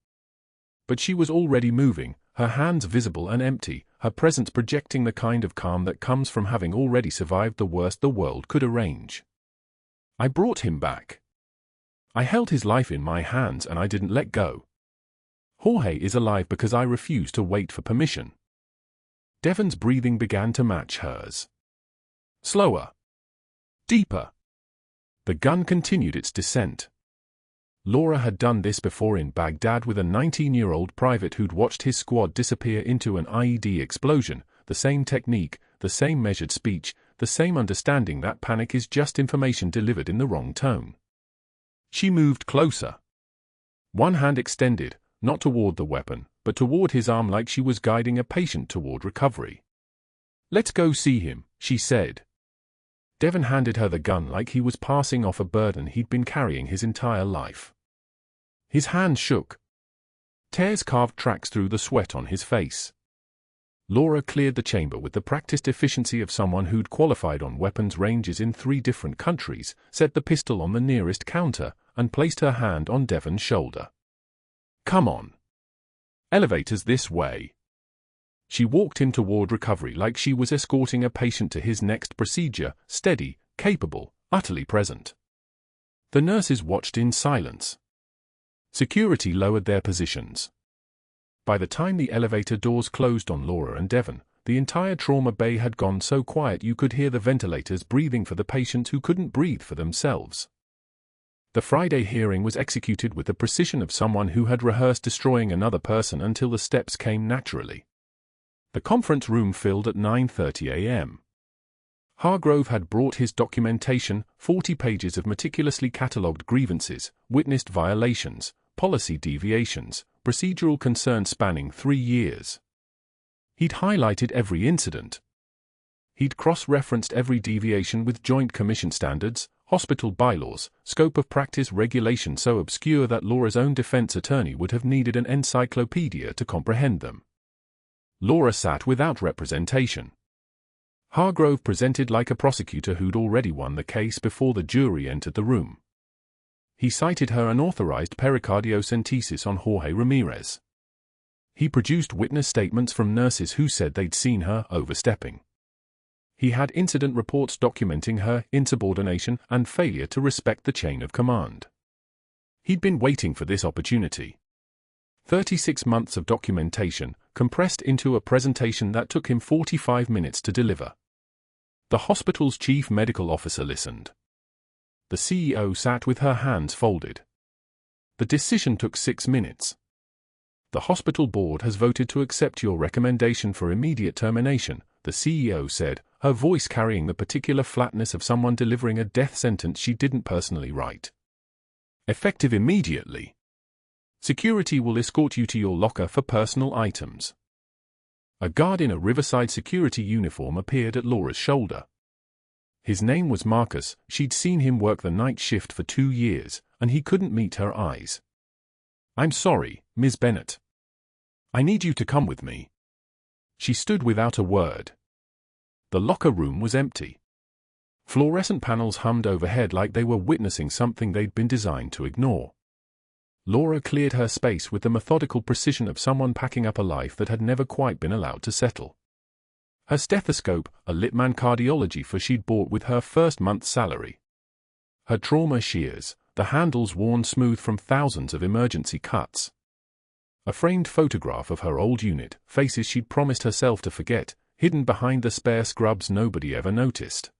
But she was already moving, her hands visible and empty, her presence projecting the kind of calm that comes from having already survived the worst the world could arrange. "I brought him back. I held his life in my hands and I didn't let go. Jorge is alive because I refused to wait for permission." Devon's breathing began to match hers. Slower. Deeper. The gun continued its descent. Laura had done this before in Baghdad with a 19-year-old private who'd watched his squad disappear into an IED explosion, the same technique, the same measured speech, the same understanding that panic is just information delivered in the wrong tone. She moved closer. One hand extended, not toward the weapon, but toward his arm like she was guiding a patient toward recovery. "Let's go see him," she said. Devon handed her the gun like he was passing off a burden he'd been carrying his entire life. His hand shook. Tears carved tracks through the sweat on his face. Laura cleared the chamber with the practiced efficiency of someone who'd qualified on weapons ranges in 3 different countries, set the pistol on the nearest counter, and placed her hand on Devon's shoulder. "Come on. Elevators this way." She walked him toward recovery like she was escorting a patient to his next procedure, steady, capable, utterly present. The nurses watched in silence. Security lowered their positions. By the time the elevator doors closed on Laura and Devon, the entire trauma bay had gone so quiet you could hear the ventilators breathing for the patients who couldn't breathe for themselves. The Friday hearing was executed with the precision of someone who had rehearsed destroying another person until the steps came naturally. The conference room filled at 9:30 a.m. Hargrove had brought his documentation, 40 pages of meticulously catalogued grievances, witnessed violations, policy deviations, procedural concerns spanning 3 years. He'd highlighted every incident. He'd cross-referenced every deviation with Joint Commission standards, hospital bylaws, scope of practice regulation so obscure that Laura's own defense attorney would have needed an encyclopedia to comprehend them. Laura sat without representation. Hargrove presented like a prosecutor who'd already won the case before the jury entered the room. He cited her unauthorized pericardiocentesis on Jorge Ramirez. He produced witness statements from nurses who said they'd seen her overstepping. He had incident reports documenting her insubordination and failure to respect the chain of command. He'd been waiting for this opportunity. 36 months of documentation, compressed into a presentation that took him 45 minutes to deliver. The hospital's chief medical officer listened. The CEO sat with her hands folded. The decision took 6 minutes. The hospital board has voted to accept your recommendation for immediate termination, the CEO said, her voice carrying the particular flatness of someone delivering a death sentence she didn't personally write. Effective immediately. Security will escort you to your locker for personal items. A guard in a Riverside security uniform appeared at Laura's shoulder. His name was Marcus. She'd seen him work the night shift for 2 years, and he couldn't meet her eyes. I'm sorry, Ms. Bennett. I need you to come with me. She stood without a word. The locker room was empty. Fluorescent panels hummed overhead like they were witnessing something they'd been designed to ignore. Laura cleared her space with the methodical precision of someone packing up a life that had never quite been allowed to settle. Her stethoscope, a Littman cardiology for she'd bought with her first month's salary. Her trauma shears, the handles worn smooth from thousands of emergency cuts. A framed photograph of her old unit, faces she'd promised herself to forget, hidden behind the spare scrubs nobody ever noticed.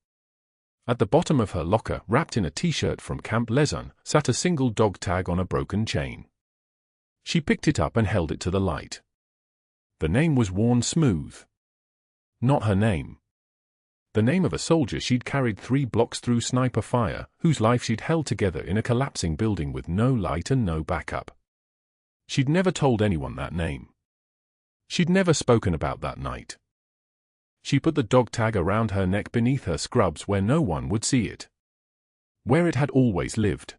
At the bottom of her locker, wrapped in a t-shirt from Camp Lejeune, sat a single dog tag on a broken chain. She picked it up and held it to the light. The name was worn smooth. Not her name. The name of a soldier she'd carried 3 blocks through sniper fire, whose life she'd held together in a collapsing building with no light and no backup. She'd never told anyone that name. She'd never spoken about that night. She put the dog tag around her neck beneath her scrubs where no one would see it. Where it had always lived.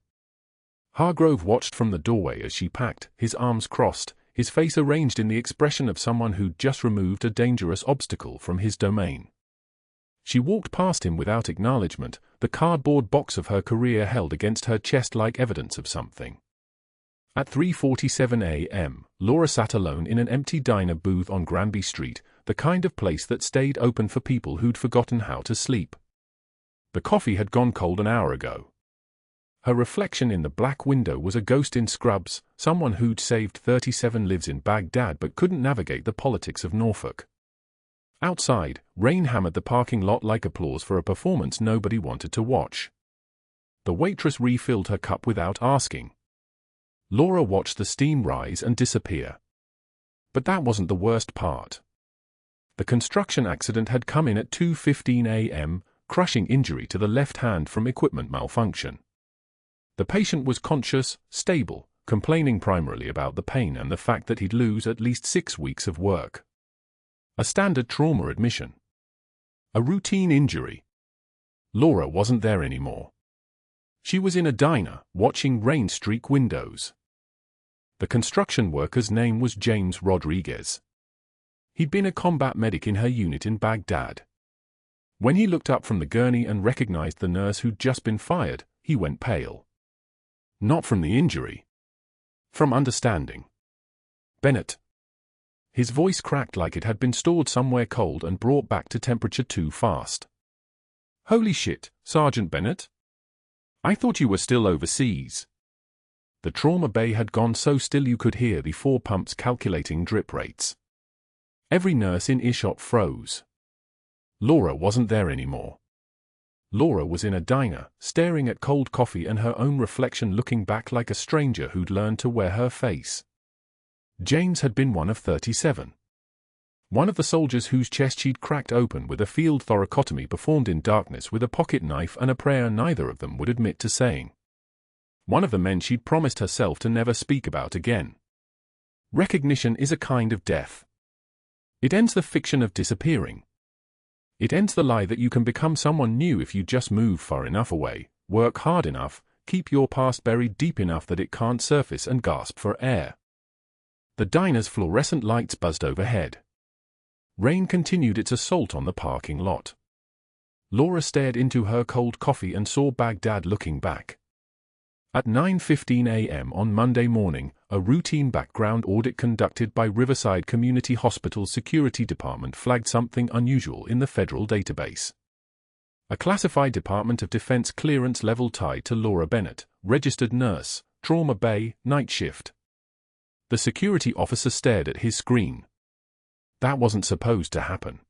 Hargrove watched from the doorway as she packed, his arms crossed, his face arranged in the expression of someone who'd just removed a dangerous obstacle from his domain. She walked past him without acknowledgement, the cardboard box of her career held against her chest like evidence of something. At 3:47 a.m., Laura sat alone in an empty diner booth on Granby Street, the kind of place that stayed open for people who'd forgotten how to sleep. The coffee had gone cold an hour ago. Her reflection in the black window was a ghost in scrubs, someone who'd saved 37 lives in Baghdad but couldn't navigate the politics of Norfolk. Outside, rain hammered the parking lot like applause for a performance nobody wanted to watch. The waitress refilled her cup without asking. Laura watched the steam rise and disappear. But that wasn't the worst part. The construction accident had come in at 2:15 a.m., crushing injury to the left hand from equipment malfunction. The patient was conscious, stable, complaining primarily about the pain and the fact that he'd lose at least 6 weeks of work. A standard trauma admission. A routine injury. Laura wasn't there anymore. She was in a diner, watching rain-streak windows. The construction worker's name was James Rodriguez. He'd been a combat medic in her unit in Baghdad. When he looked up from the gurney and recognized the nurse who'd just been fired, he went pale. Not from the injury. From understanding. Bennett. His voice cracked like it had been stored somewhere cold and brought back to temperature too fast. Holy shit, Sergeant Bennett. I thought you were still overseas. The trauma bay had gone so still you could hear the 4 pumps calculating drip rates. Every nurse in earshot froze. Laura wasn't there anymore. Laura was in a diner, staring at cold coffee and her own reflection looking back like a stranger who'd learned to wear her face. James had been one of 37. One of the soldiers whose chest she'd cracked open with a field thoracotomy performed in darkness with a pocket knife and a prayer neither of them would admit to saying. One of the men she'd promised herself to never speak about again. Recognition is a kind of death. It ends the fiction of disappearing. It ends the lie that you can become someone new if you just move far enough away, work hard enough, keep your past buried deep enough that it can't surface and gasp for air. The diner's fluorescent lights buzzed overhead. Rain continued its assault on the parking lot. Laura stared into her cold coffee and saw Baghdad looking back. At 9:15 a.m. on Monday morning, a routine background audit conducted by Riverside Community Hospital's security department flagged something unusual in the federal database. A classified Department of Defense clearance level tied to Laura Bennett, registered nurse, Trauma Bay, night shift. The security officer stared at his screen. That wasn't supposed to happen.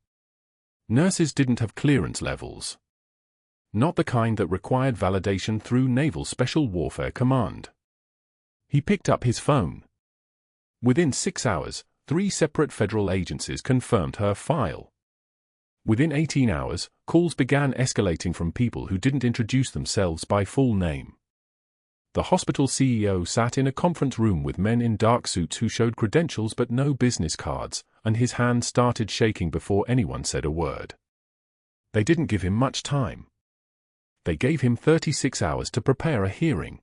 Nurses didn't have clearance levels. Not the kind that required validation through Naval Special Warfare Command. He picked up his phone. Within 6 hours, 3 separate federal agencies confirmed her file. Within 18 hours, calls began escalating from people who didn't introduce themselves by full name. The hospital CEO sat in a conference room with men in dark suits who showed credentials but no business cards, and his hand started shaking before anyone said a word. They didn't give him much time. They gave him 36 hours to prepare a hearing.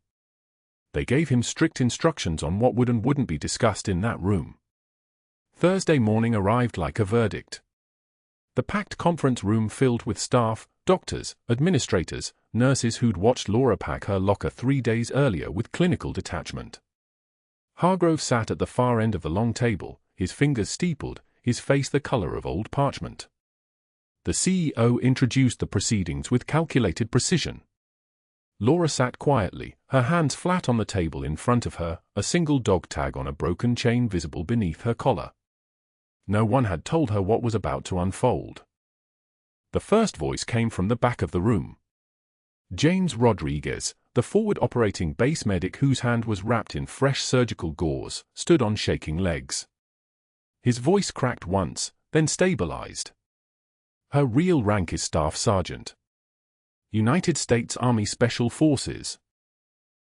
They gave him strict instructions on what would and wouldn't be discussed in that room. Thursday morning arrived like a verdict. The packed conference room filled with staff, doctors, administrators, nurses who'd watched Laura pack her locker 3 days earlier with clinical detachment. Hargrove sat at the far end of the long table, his fingers steepled, his face the color of old parchment. The CEO introduced the proceedings with calculated precision. Laura sat quietly, her hands flat on the table in front of her, a single dog tag on a broken chain visible beneath her collar. No one had told her what was about to unfold. The first voice came from the back of the room. James Rodriguez, the forward operating base medic whose hand was wrapped in fresh surgical gauze, stood on shaking legs. His voice cracked once, then stabilized. Her real rank is Staff Sergeant. United States Army Special Forces.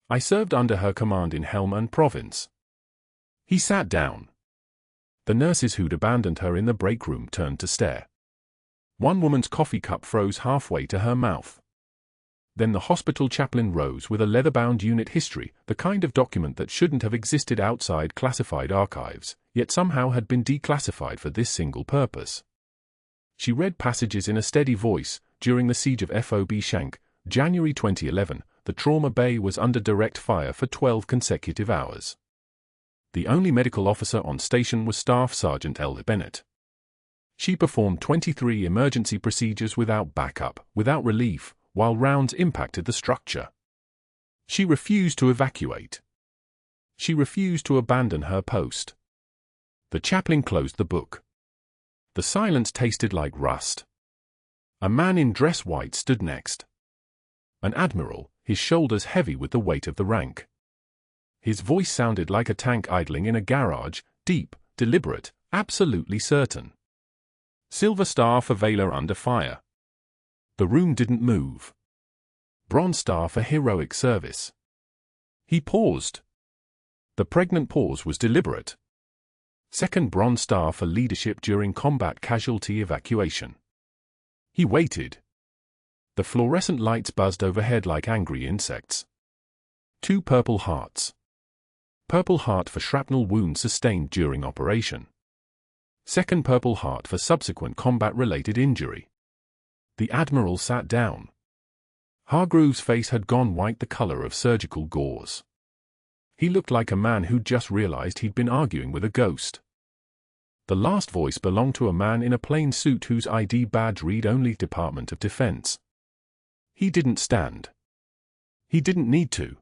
I served under her command in Helmand Province. He sat down. The nurses who'd abandoned her in the break room turned to stare. One woman's coffee cup froze halfway to her mouth. Then the hospital chaplain rose with a leather-bound unit history, the kind of document that shouldn't have existed outside classified archives, yet somehow had been declassified for this single purpose. She read passages in a steady voice. During the siege of FOB Shank, January 2011, the Trauma Bay was under direct fire for 12 consecutive hours. The only medical officer on station was Staff Sergeant Bennett. She performed 23 emergency procedures without backup, without relief, while rounds impacted the structure. She refused to evacuate. She refused to abandon her post. The chaplain closed the book. The silence tasted like rust. A man in dress white stood next. An admiral, his shoulders heavy with the weight of the rank. His voice sounded like a tank idling in a garage, deep, deliberate, absolutely certain. Silver Star for Valor under fire. The room didn't move. Bronze Star for heroic service. He paused. The pregnant pause was deliberate. Second Bronze Star for leadership during combat casualty evacuation. He waited. The fluorescent lights buzzed overhead like angry insects. 2 Purple Hearts. Purple Heart for shrapnel wound sustained during operation. Second Purple Heart for subsequent combat-related injury. The Admiral sat down. Hargrove's face had gone white, the color of surgical gauze. He looked like a man who'd just realized he'd been arguing with a ghost. The last voice belonged to a man in a plain suit whose ID badge read only Department of Defense. He didn't stand. He didn't need to.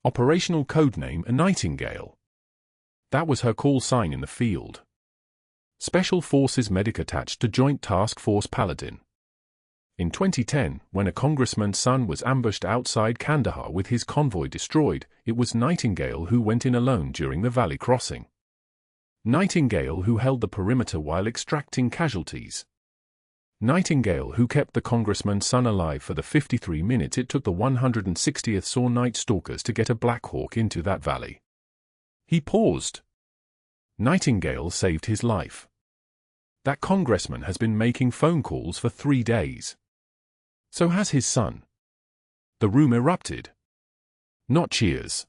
Operational codename: a Nightingale. That was her call sign in the field. Special Forces medic attached to Joint Task Force Paladin. In 2010, when a congressman's son was ambushed outside Kandahar with his convoy destroyed, it was Nightingale who went in alone during the valley crossing. Nightingale who held the perimeter while extracting casualties. Nightingale who kept the congressman's son alive for the 53 minutes it took the 160th SAW Night Stalkers to get a Black Hawk into that valley. He paused. Nightingale saved his life. That congressman has been making phone calls for 3 days. So has his son. The room erupted. Not cheers.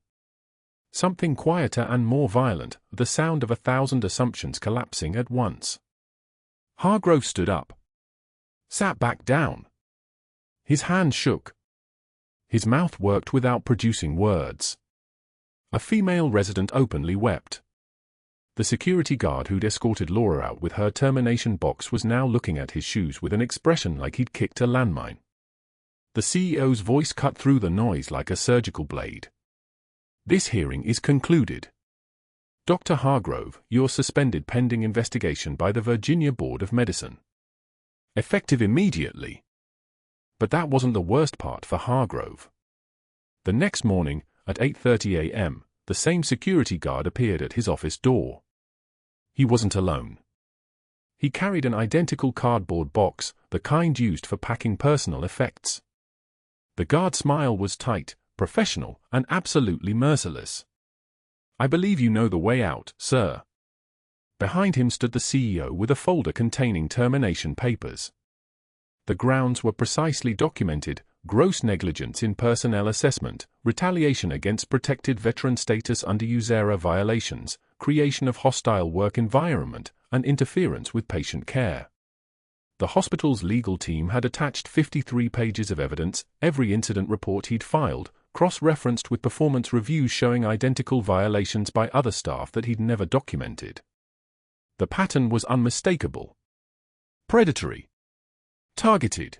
Something quieter and more violent, the sound of 1,000 assumptions collapsing at once. Hargrove stood up. Sat back down. His hand shook. His mouth worked without producing words. A female resident openly wept. The security guard who'd escorted Laura out with her termination box was now looking at his shoes with an expression like he'd kicked a landmine. The CEO's voice cut through the noise like a surgical blade. This hearing is concluded. Dr. Hargrove, you're suspended pending investigation by the Virginia Board of Medicine. Effective immediately. But that wasn't the worst part for Hargrove. The next morning, at 8:30 a.m., the same security guard appeared at his office door. He wasn't alone. He carried an identical cardboard box, the kind used for packing personal effects. The guard's smile was tight, professional, and absolutely merciless. I believe you know the way out, sir. Behind him stood the CEO with a folder containing termination papers. The grounds were precisely documented: gross negligence in personnel assessment, retaliation against protected veteran status under USERA violations, creation of hostile work environment, and interference with patient care. The hospital's legal team had attached 53 pages of evidence, every incident report he'd filed, cross-referenced with performance reviews showing identical violations by other staff that he'd never documented. The pattern was unmistakable. Predatory. Targeted.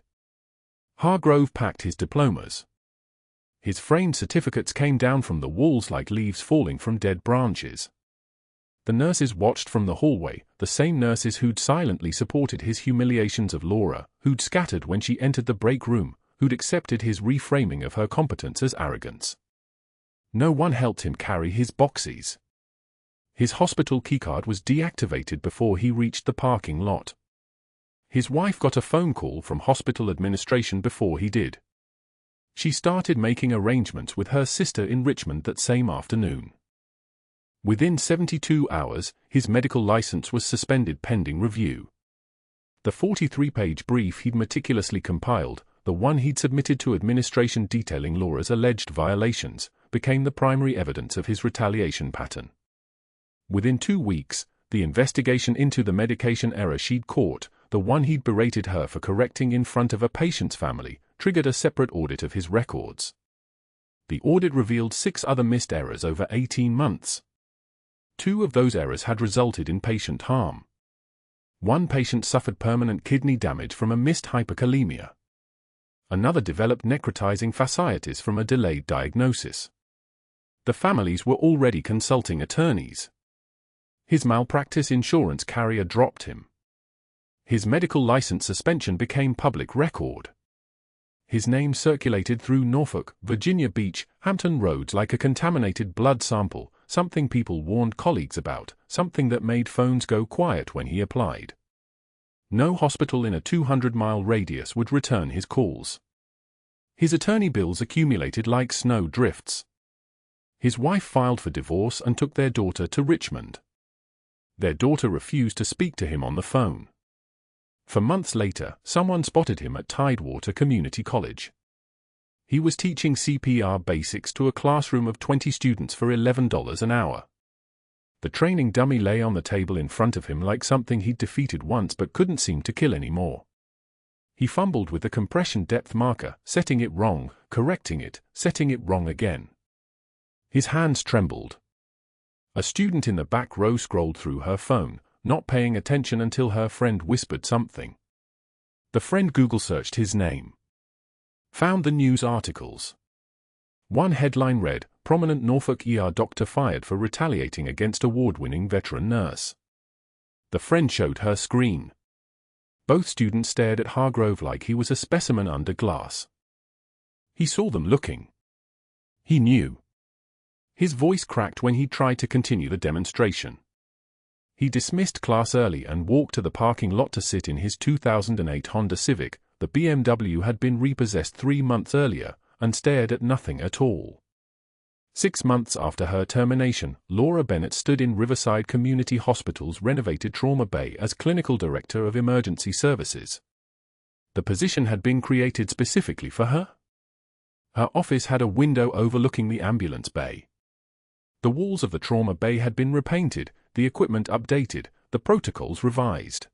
Hargrove packed his diplomas. His framed certificates came down from the walls like leaves falling from dead branches. The nurses watched from the hallway, the same nurses who'd silently supported his humiliations of Laura, who'd scattered when she entered the break room, who'd accepted his reframing of her competence as arrogance. No one helped him carry his boxes. His hospital keycard was deactivated before he reached the parking lot. His wife got a phone call from hospital administration before he did. She started making arrangements with her sister in Richmond that same afternoon. Within 72 hours, his medical license was suspended pending review. The 43-page brief he'd meticulously compiled, the one he'd submitted to administration detailing Laura's alleged violations, became the primary evidence of his retaliation pattern. Within 2 weeks, the investigation into the medication error she'd caught, the one he'd berated her for correcting in front of a patient's family, triggered a separate audit of his records. The audit revealed 6 other missed errors over 18 months. 2 of those errors had resulted in patient harm. One patient suffered permanent kidney damage from a missed hyperkalemia. Another developed necrotizing fasciitis from a delayed diagnosis. The families were already consulting attorneys. His malpractice insurance carrier dropped him. His medical license suspension became public record. His name circulated through Norfolk, Virginia Beach, Hampton Roads like a contaminated blood sample, something people warned colleagues about, something that made phones go quiet when he applied. No hospital in a 200-mile radius would return his calls. His attorney bills accumulated like snow drifts. His wife filed for divorce and took their daughter to Richmond. Their daughter refused to speak to him on the phone. For months later, someone spotted him at Tidewater Community College. He was teaching CPR basics to a classroom of 20 students for $11 an hour. The training dummy lay on the table in front of him like something he'd defeated once but couldn't seem to kill anymore. He fumbled with the compression depth marker, setting it wrong, correcting it, setting it wrong again. His hands trembled. A student in the back row scrolled through her phone, not paying attention until her friend whispered something. The friend Google searched his name. Found the news articles. One headline read, "Prominent Norfolk ER doctor fired for retaliating against award-winning veteran nurse." The friend showed her screen. Both students stared at Hargrove like he was a specimen under glass. He saw them looking. He knew. His voice cracked when he tried to continue the demonstration. He dismissed class early and walked to the parking lot to sit in his 2008 Honda Civic. The BMW had been repossessed 3 months earlier, and stared at nothing at all. 6 months after her termination, Laura Bennett stood in Riverside Community Hospital's renovated trauma bay as clinical director of emergency services. The position had been created specifically for her. Her office had a window overlooking the ambulance bay. The walls of the trauma bay had been repainted, the equipment updated, the protocols revised.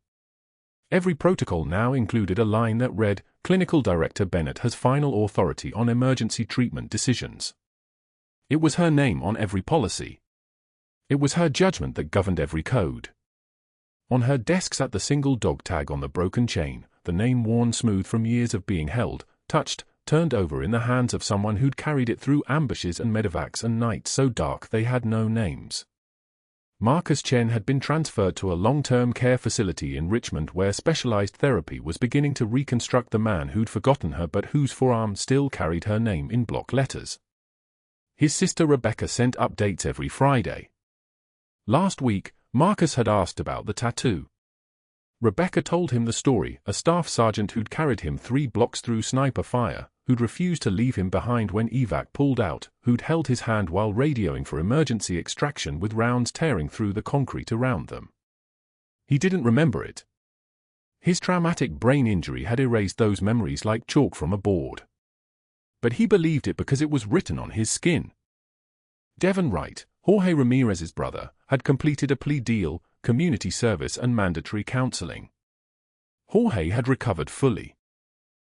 Every protocol now included a line that read, "Clinical Director Bennett has final authority on emergency treatment decisions." It was her name on every policy. It was her judgment that governed every code. On her desk sat the single dog tag on the broken chain, the name worn smooth from years of being held, touched, turned over in the hands of someone who'd carried it through ambushes and medevacs and nights so dark they had no names. Marcus Chen had been transferred to a long-term care facility in Richmond where specialized therapy was beginning to reconstruct the man who'd forgotten her but whose forearm still carried her name in block letters. His sister Rebecca sent updates every Friday. Last week, Marcus had asked about the tattoo. Rebecca told him the story, a staff sergeant who'd carried him 3 blocks through sniper fire, who'd refused to leave him behind when evac pulled out, who'd held his hand while radioing for emergency extraction with rounds tearing through the concrete around them. He didn't remember it. His traumatic brain injury had erased those memories like chalk from a board. But he believed it because it was written on his skin. Devon Wright, Jorge Ramirez's brother, had completed a plea deal, community service and mandatory counseling. Jorge had recovered fully.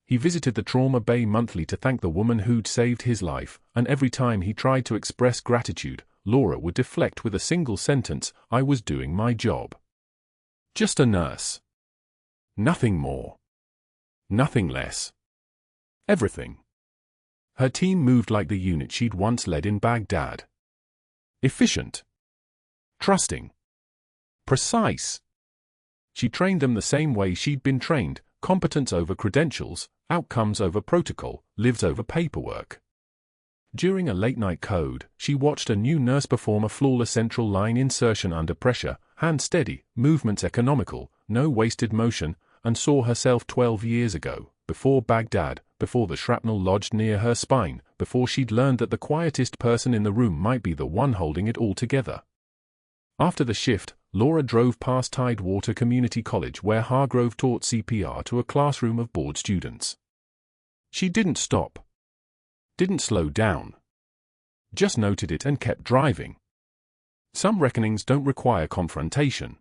He visited the trauma bay monthly to thank the woman who'd saved his life, and every time he tried to express gratitude, Laura would deflect with a single sentence, "I was doing my job. Just a nurse. Nothing more. Nothing less. Everything." Her team moved like the unit she'd once led in Baghdad. Efficient. Trusting. Precise. She trained them the same way she'd been trained, competence over credentials, outcomes over protocol, lives over paperwork. During a late-night code, she watched a new nurse perform a flawless central line insertion under pressure, hand steady, movements economical, no wasted motion, and saw herself 12 years ago, before Baghdad, before the shrapnel lodged near her spine, before she'd learned that the quietest person in the room might be the one holding it all together. After the shift, Laura drove past Tidewater Community College where Hargrove taught CPR to a classroom of bored students. She didn't stop. Didn't slow down. Just noted it and kept driving. Some reckonings don't require confrontation.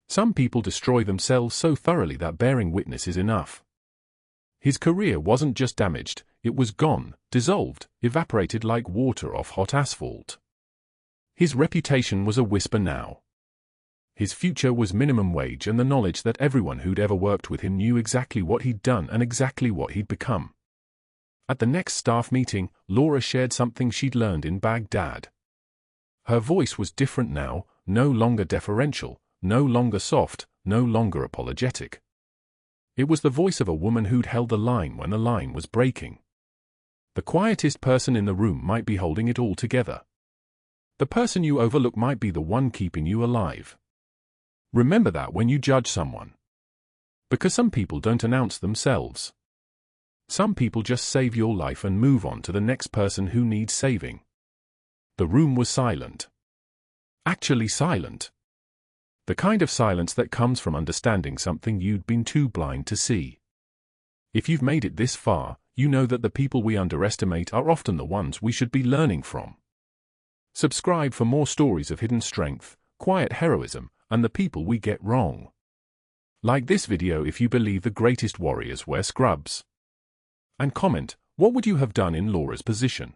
Some people destroy themselves so thoroughly that bearing witness is enough. His career wasn't just damaged, it was gone, dissolved, evaporated like water off hot asphalt. His reputation was a whisper now. His future was minimum wage and the knowledge that everyone who'd ever worked with him knew exactly what he'd done and exactly what he'd become. At the next staff meeting, Laura shared something she'd learned in Baghdad. Her voice was different now, no longer deferential, no longer soft, no longer apologetic. It was the voice of a woman who'd held the line when the line was breaking. The quietest person in the room might be holding it all together. The person you overlook might be the one keeping you alive. Remember that when you judge someone. Because some people don't announce themselves. Some people just save your life and move on to the next person who needs saving. The room was silent. Actually silent. The kind of silence that comes from understanding something you'd been too blind to see. If you've made it this far, you know that the people we underestimate are often the ones we should be learning from. Subscribe for more stories of hidden strength, quiet heroism, and the people we get wrong. Like this video if you believe the greatest warriors wear scrubs. And comment, what would you have done in Laura's position?